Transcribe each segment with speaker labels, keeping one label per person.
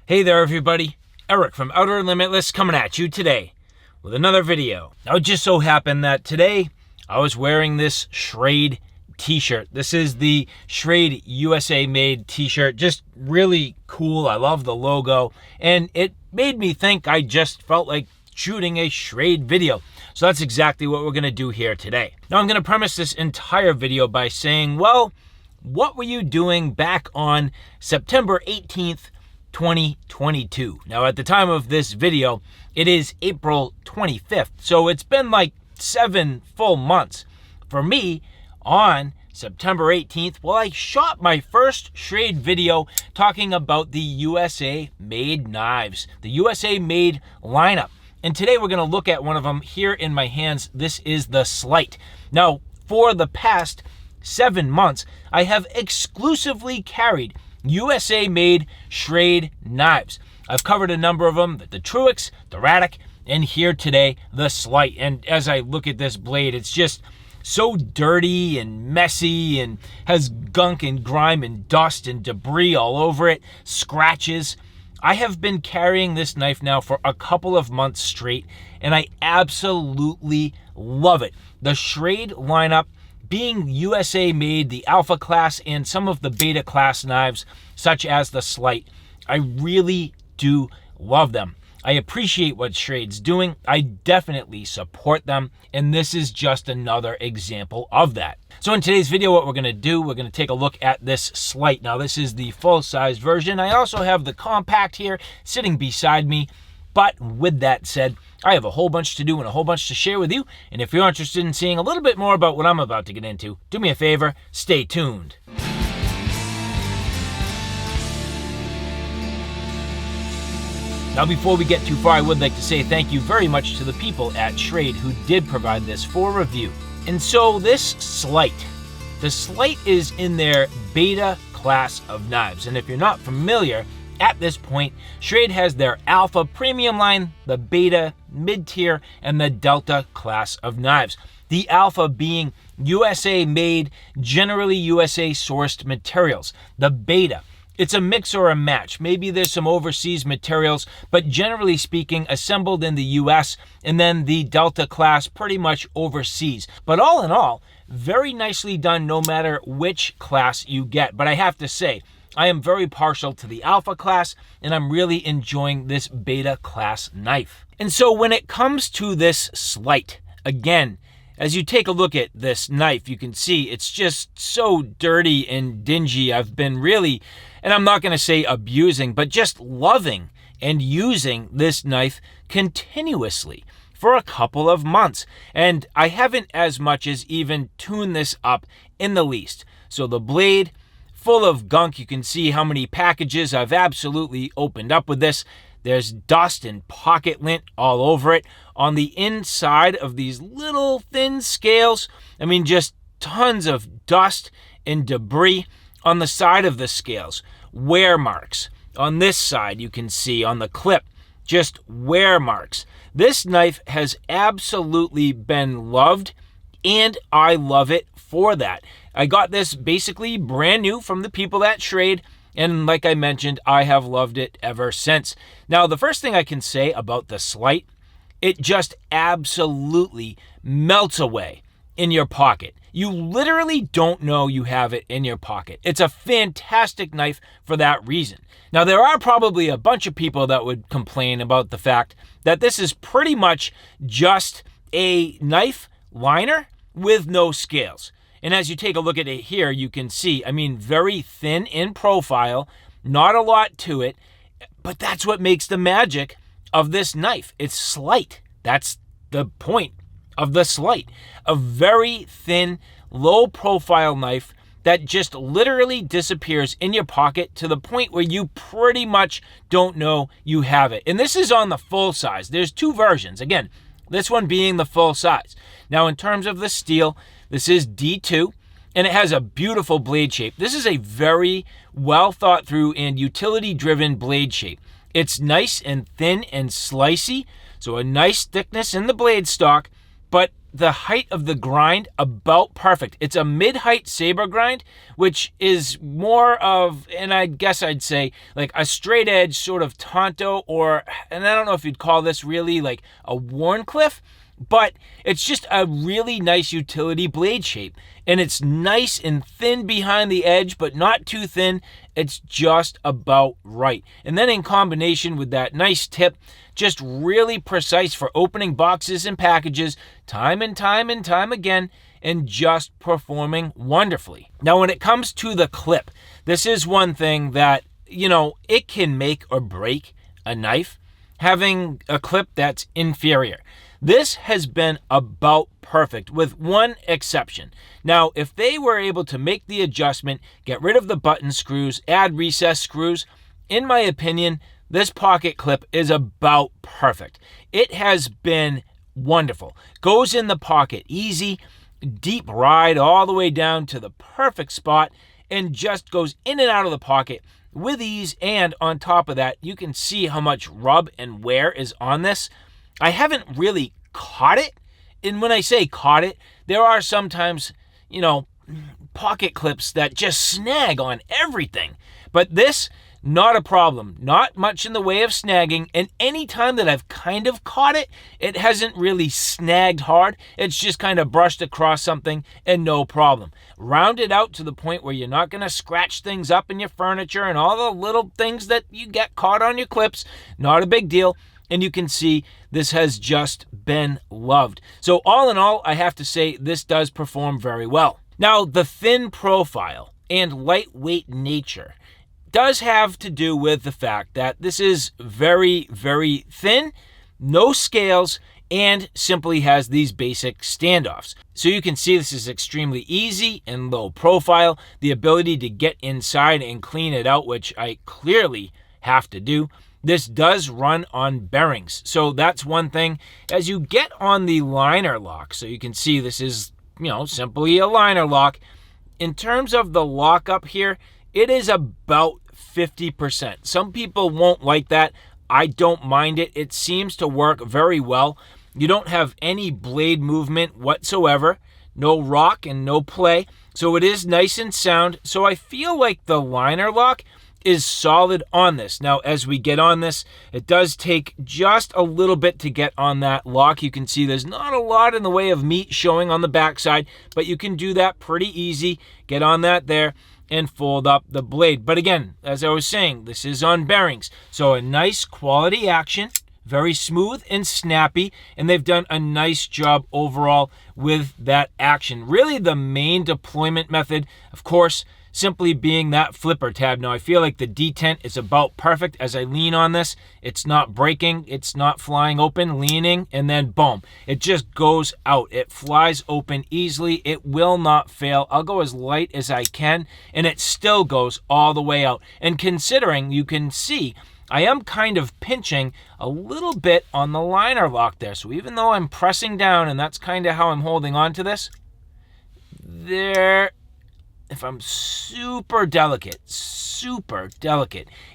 Speaker 1: Hey there everybody, Eric from Outer Limitless coming at you today with another video. Now it just so happened that today I was wearing this Schrade t-shirt. This is the Schrade USA made t-shirt, just really cool. I love the logo and it made me think I just felt like shooting a Schrade video. So that's exactly what we're gonna do here today. Now I'm gonna premise this entire video by saying, well, what were you doing back on September 18th, 2022. Now at the time of this video, it is April 25th. So it's been like 7 full months. For me, on September 18th, well, I shot my first Schrade video talking about the USA made knives, the USA made lineup. And today we're gonna look at one of them here in my hands. This is the Slyte. Now, for the past 7 months, I have exclusively carried USA-made Schrade knives. I've covered a number of them, the Truix, the Radic, and here today, the Slyte. And as I look at this blade, it's just so dirty and messy and has gunk and grime and dust and debris all over it, scratches. I have been carrying this knife now for a couple of months straight, and I absolutely love it. The Schrade lineup, being USA made, the Alpha class and some of the Beta class knives, such as the Slyte, I really do love them. I appreciate what Schrade's doing. I definitely support them, and this is just another example of that. So in today's video, what we're gonna do, we're gonna take a look at this Slyte. Now this is the full-size version. I also have the compact here sitting beside me. But with that said, I have a whole bunch to do and a whole bunch to share with you. And if you're interested in seeing a little bit more about what I'm about to get into, do me a favor, stay tuned. Now, before we get too far, I would like to say thank you very much to the people at Schrade who did provide this for review. And so this Slyte, the Slyte is in their Beta class of knives. And if you're not familiar, at this point, Schrade has their Alpha premium line, the Beta mid-tier, and the Delta class of knives. The Alpha being USA made, generally USA sourced materials. The Beta, it's a mix or a match. Maybe there's some overseas materials, but generally speaking, assembled in the US, and then the Delta class pretty much overseas. But all in all, very nicely done no matter which class you get. But I have to say, I am very partial to the Alpha class, and I'm really enjoying this Beta class knife. And so when it comes to this Slyte, again, as you take a look at this knife, you can see it's just so dirty and dingy. I've been really, and I'm not going to say abusing, but just loving and using this knife continuously for a couple of months. And I haven't as much as even tuned this up in the least. So the blade, full of gunk. You can see how many packages I've absolutely opened up with this. There's dust and pocket lint all over it. On the inside of these little thin scales, I mean, just tons of dust and debris. On the side of the scales, wear marks. On this side, you can see on the clip, just wear marks. This knife has absolutely been loved, and I love it for that. I got this basically brand new from the people at Schrade, and like I mentioned, I have loved it ever since. Now, the first thing I can say about the Slyte, it just absolutely melts away in your pocket. You literally don't know you have it in your pocket. It's a fantastic knife for that reason. Now, there are probably a bunch of people that would complain about the fact that this is pretty much just a knife liner with no scales. And as you take a look at it here, you can see, I mean, very thin in profile, not a lot to it, but that's what makes the magic of this knife. It's Slyte. That's the point of the Slyte. A very thin, low profile knife that just literally disappears in your pocket to the point where you pretty much don't know you have it. And this is on the full size. There's 2 versions. Again, this one being the full size. Now, in terms of the steel, this is D2, and it has a beautiful blade shape. This is a very well thought through and utility driven blade shape. It's nice and thin and slicey, so a nice thickness in the blade stock, but the height of the grind about perfect. It's a mid-height saber grind, which is more of, and I guess I'd say, like a straight edge sort of Tonto, or, and I don't know if you'd call this really like a Wharncliffe, but it's just a really nice utility blade shape. And it's nice and thin behind the edge, but not too thin. It's just about right. And then in combination with that nice tip, just really precise for opening boxes and packages time and time and time again, and just performing wonderfully. Now, when it comes to the clip, this is one thing that, it can make or break a knife, having a clip that's inferior. This has been about perfect with one exception. Now, if they were able to make the adjustment, get rid of the button screws, add recess screws, in my opinion, this pocket clip is about perfect. It has been wonderful. Goes in the pocket easy, deep ride all the way down to the perfect spot, and just goes in and out of the pocket with ease. And on top of that, you can see how much rub and wear is on this. I haven't really caught it. And when I say caught it, there are sometimes, pocket clips that just snag on everything. But this, not a problem. Not much in the way of snagging. And any time that I've kind of caught it, it hasn't really snagged hard. It's just kind of brushed across something and no problem. Rounded out to the point where you're not going to scratch things up in your furniture and all the little things that you get caught on your clips. Not a big deal. And you can see this has just been loved. So all in all, I have to say this does perform very well. Now, the thin profile and lightweight nature does have to do with the fact that this is very, very thin, no scales, and simply has these basic standoffs. So you can see this is extremely easy and low profile. The ability to get inside and clean it out, which I clearly have to do. This does run on bearings. So that's one thing. As you get on the liner lock, so you can see this is, simply a liner lock. In terms of the lockup here, it is about 50%. Some people won't like that. I don't mind it. It seems to work very well. You don't have any blade movement whatsoever. No rock and no play. So it is nice and sound. So I feel like the liner lock is solid on this. Now, as we get on this, it does take just a little bit to get on that lock. You can see there's not a lot in the way of meat showing on the backside, but you can do that pretty easy. Get on that there and fold up the blade. But again, as I was saying, this is on bearings. So a nice quality action, very smooth and snappy, and they've done a nice job overall with that action. Really the main deployment method, of course, simply being that flipper tab. Now, I feel like the detent is about perfect as I lean on this. It's not breaking, it's not flying open, leaning, and then boom. It just goes out. It flies open easily. It will not fail. I'll go as light as I can, and it still goes all the way out. And considering, you can see, I am kind of pinching a little bit on the liner lock there. So even though I'm pressing down, and that's kind of how I'm holding on to this, there, if I'm super delicate,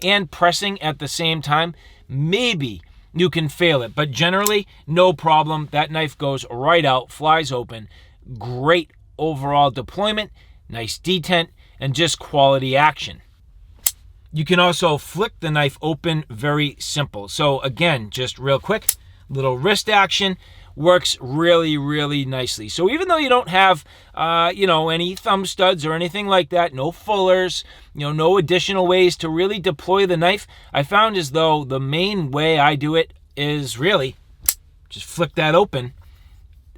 Speaker 1: and pressing at the same time, maybe you can fail it. But generally, no problem. That knife goes right out, flies open. Great overall deployment, nice detent, and just quality action. You can also flick the knife open, very simple. So again, just real quick, little wrist action. Works really, really nicely. So even though you don't have, any thumb studs or anything like that, no fullers, no additional ways to really deploy the knife, I found as though the main way I do it is really just flick that open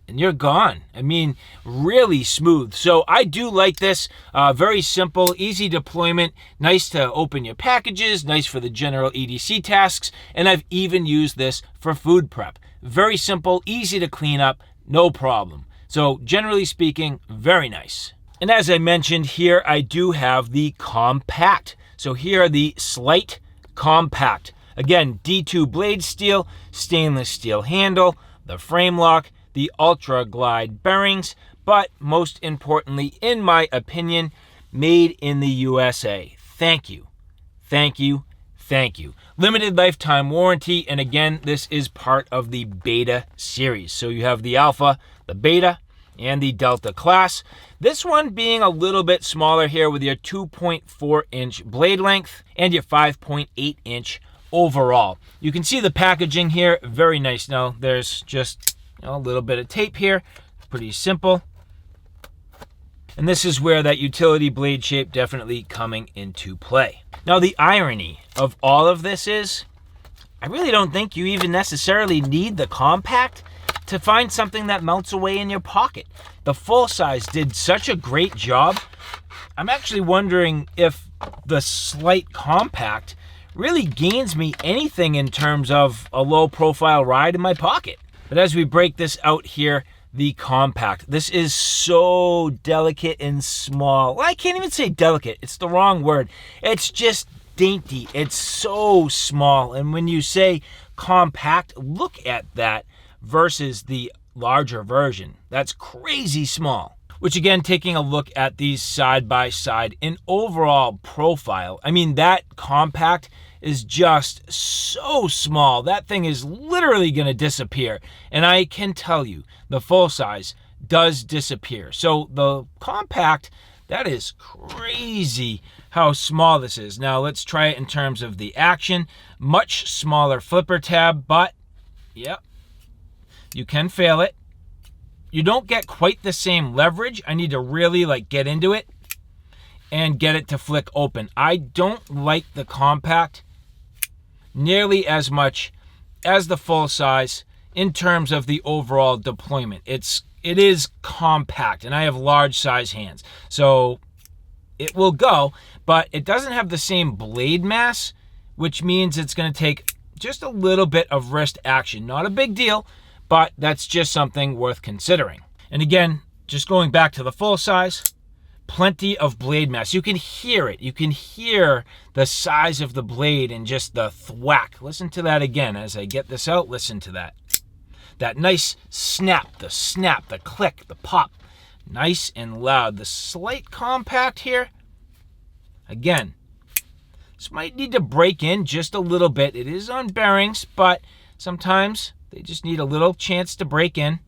Speaker 1: and you're gone. I mean, really smooth. So I do like this. Very simple, easy deployment, nice to open your packages, nice for the general EDC tasks, and I've even used this for food prep. Very simple, easy to clean up, no problem. So generally speaking, very nice. And as I mentioned here, I do have the Compact. So here are the Slyte Compact. Again, D2 blade steel, stainless steel handle, the frame lock, the Ultra Glide bearings, but most importantly, in my opinion, made in the USA. Thank you. Thank you. thank you. Limited lifetime warranty, and again, this is part of the beta series. So you have the alpha, the beta, and the delta class. This one being a little bit smaller here with your 2.4 inch blade length and your 5.8 inch overall. You can see the packaging here, very nice. Now there's just a little bit of tape here, pretty simple. And this is where that utility blade shape definitely coming into play. Now the irony of all of this is, I really don't think you even necessarily need the compact to find something that melts away in your pocket. The full size did such a great job. I'm actually wondering if the Slyte Compact really gains me anything in terms of a low profile ride in my pocket. But as we break this out here, the compact, this is so delicate and small. Well, I can't even say delicate, it's the wrong word. It's just dainty, it's so small. And when you say compact, look at that versus the larger version. That's crazy small. Which again, taking a look at these side by side in overall profile, I mean, that compact is just so small. That thing is literally going to disappear. And I can tell you, the full size does disappear. So the compact, that is crazy how small this is. Now let's try it in terms of the action. Much smaller flipper tab, but yep, you can fail it. You don't get quite the same leverage. I need to really get into it and get it to flick open. I don't like the compact nearly as much as the full size in terms of the overall deployment. It is compact, and I have large size hands, so it will go, but it doesn't have the same blade mass, which means it's going to take just a little bit of wrist action. Not a big deal, but that's just something worth considering. And again, just going back to the full size, plenty of blade mass. You can hear it. You can hear the size of the blade and just the thwack. Listen to that again as I get this out. Listen to that. That nice snap, the click, the pop. Nice and loud. The Slyte Compact here, again, this might need to break in just a little bit. It is on bearings, but sometimes they just need a little chance to break in.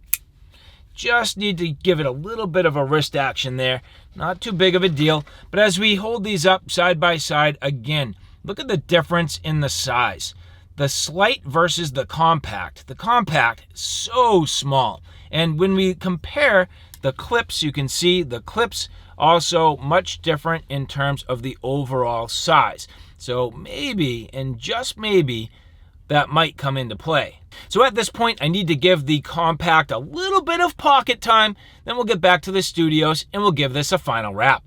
Speaker 1: Just need to give it a little bit of a wrist action there. Not too big of a deal. But as we hold these up side by side, again, look at the difference in the size. The Slyte versus the compact. The compact, so small. And when we compare the clips, you can see the clips also much different in terms of the overall size. So maybe, and just maybe, that might come into play. So at this point, I need to give the compact a little bit of pocket time, then we'll get back to the studios and we'll give this a final wrap.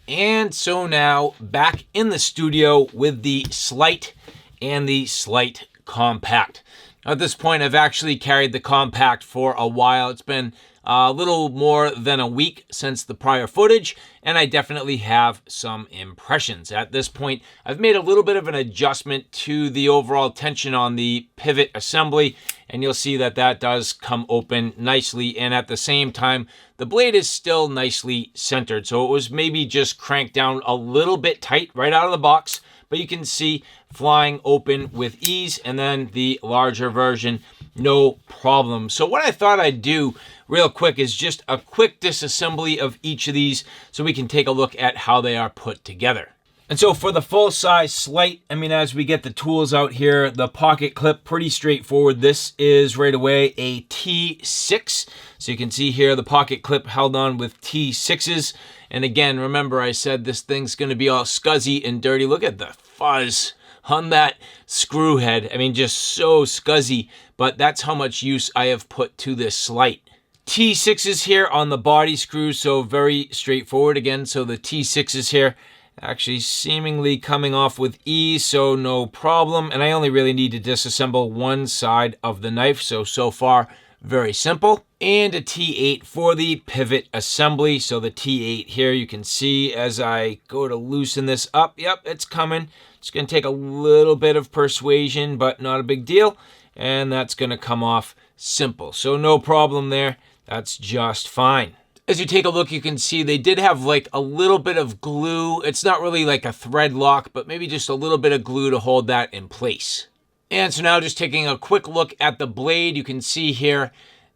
Speaker 1: And so now, back in the studio with the Slyte and the Slyte Compact. At this point, I've actually carried the compact for a while. It's been a little more than a week since the prior footage, and I definitely have some impressions. At this point, I've made a little bit of an adjustment to the overall tension on the pivot assembly, and you'll see that that does come open nicely, and at the same time, the blade is still nicely centered. So it was maybe just cranked down a little bit tight right out of the box, but you can see flying open with ease, and then the larger version, no problem. So what I thought I'd do real quick is just a quick disassembly of each of these so we can take a look at how they are put together. And so for the full size Slyte, I mean, as we get the tools out here, the pocket clip, pretty straightforward. This is right away a T6. So you can see here the pocket clip held on with T6s. And again, remember I said this thing's going to be all scuzzy and dirty. Look at the fuzz on that screw head. I mean, just so scuzzy, but that's how much use I have put to this Slyte. T6s here on the body screws, so very straightforward again. So the T6s here actually seemingly coming off with ease, so no problem. And I only really need to disassemble one side of the knife, so far very simple. And a T8 for the pivot assembly. So the T8 here, you can see as I go to loosen this up, yep, it's coming. It's going to take a little bit of persuasion, but not a big deal. And that's going to come off simple. So no problem there. That's just fine. As you take a look, you can see they did have like a little bit of glue. It's not really like a thread lock, but maybe just a little bit of glue to hold that in place. And so now just taking a quick look at the blade, you can see here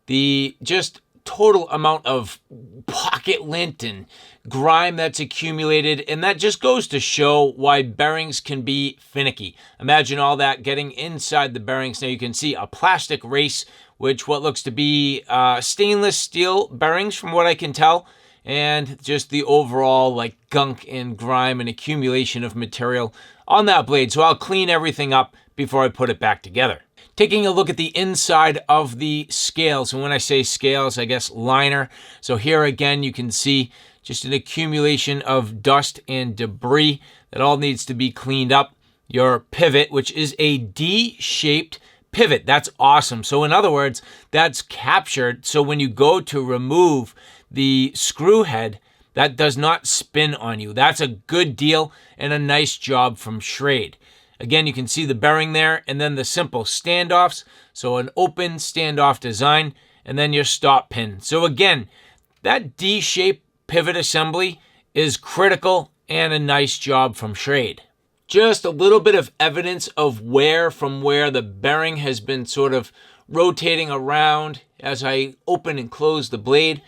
Speaker 1: the just total amount of pocket lint and grime that's accumulated, and that just goes to show why bearings can be finicky. Imagine all that getting inside the bearings. Now you can see a plastic race, which what looks to be stainless steel bearings from what I can tell, and just the overall like gunk and grime and accumulation of material on that blade. So I'll clean everything up before I put it back together. Taking a look at the inside of the scales, and when I say scales, I guess liner. So here again, you can see just an accumulation of dust and debris that all needs to be cleaned up. Your pivot, which is a D-shaped pivot, that's awesome. So in other words, that's captured. So when you go to remove the screw head, that does not spin on you. That's a good deal and a nice job from Schrade. Again, you can see the bearing there, and then the simple standoffs. So an open standoff design, and then your stop pin. So again, that D-shaped pivot assembly is critical and a nice job from Schrade. Just a little bit of evidence of from where the bearing has been sort of rotating around as I open and close the blade.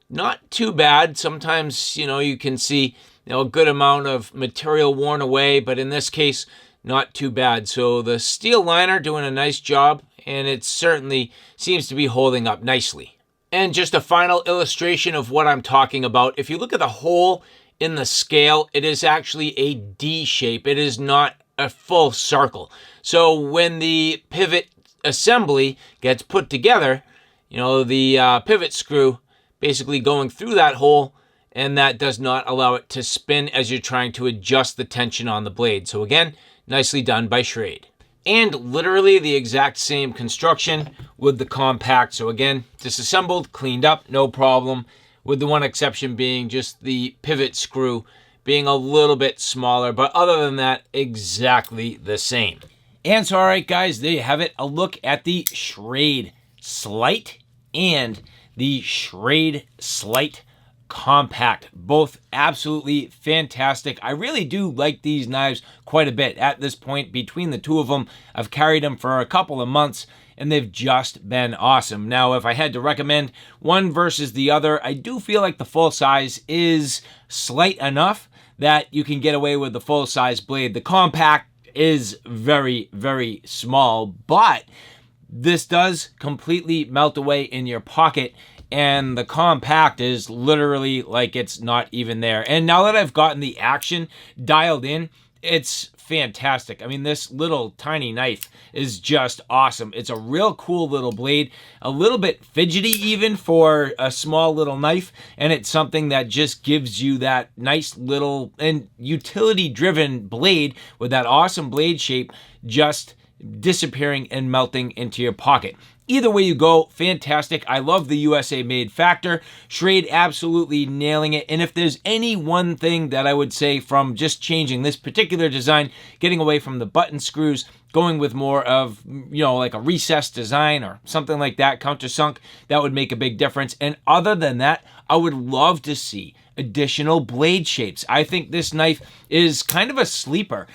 Speaker 1: Not too bad. Sometimes, you can see, a good amount of material worn away, but in this case, not too bad. So the steel liner doing a nice job, and it certainly seems to be holding up nicely. And just a final illustration of what I'm talking about. If you look at the hole in the scale, it is actually a D shape. It is not a full circle. So when the pivot assembly gets put together, the pivot screw basically going through that hole, and that does not allow it to spin as you're trying to adjust the tension on the blade. So again, nicely done by Schrade. And literally the exact same construction with the compact. So again, disassembled, cleaned up, no problem, with the one exception being just the pivot screw being a little bit smaller, but other than that, exactly the same. And so, all right, guys, there you have it. A look at the Schrade Slyte and the Schrade Slyte Compact. Both absolutely fantastic. I really do like these knives quite a bit. At this point, between the two of them, I've carried them for a couple of months, and they've just been awesome. Now, if I had to recommend one versus the other, I do feel like the full size is slight enough that you can get away with the full size blade. The compact is very, very small, but this does completely melt away in your pocket, and the compact is literally like it's not even there. And now that I've gotten the action dialed in, it's fantastic. I mean, this little tiny knife is just awesome. It's a real cool little blade, a little bit fidgety even for a small little knife, and it's something that just gives you that nice little and utility-driven blade with that awesome blade shape just disappearing and melting into your pocket. Either way you go, fantastic. I love the USA made factor. Schrade absolutely nailing it. And if there's any one thing that I would say from just changing this particular design, getting away from the button screws, going with more of, like a recessed design or something like that, countersunk, that would make a big difference. And other than that, I would love to see additional blade shapes. I think this knife is kind of a sleeper.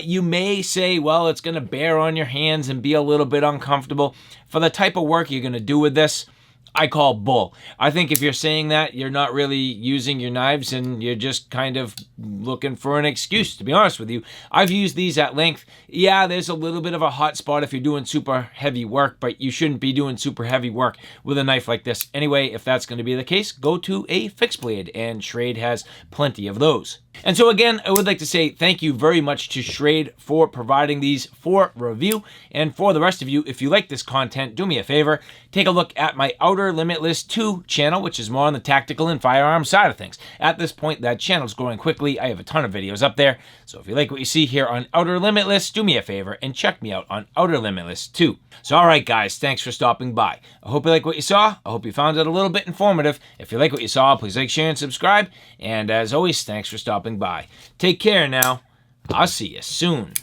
Speaker 1: You may say, well, it's going to bear on your hands and be a little bit uncomfortable. For the type of work you're going to do with this, I call bull. I think if you're saying that, you're not really using your knives and you're just kind of looking for an excuse, to be honest with you. I've used these at length. Yeah, there's a little bit of a hot spot if you're doing super heavy work, but you shouldn't be doing super heavy work with a knife like this. Anyway, if that's going to be the case, go to a fixed blade, and Schrade has plenty of those. And so again, I would like to say thank you very much to Schrade for providing these for review. And for the rest of you, if you like this content, do me a favor, take a look at my Outer Limitless 2 channel, which is more on the tactical and firearm side of things. At this point, that channel is growing quickly. I have a ton of videos up there. So if you like what you see here on Outer Limitless, do me a favor and check me out on Outer Limitless 2. So all right, guys, thanks for stopping by. I hope you like what you saw. I hope you found it a little bit informative. If you like what you saw, please like, share, and subscribe. And as always, thanks for stopping by. Take care now. I'll see you soon.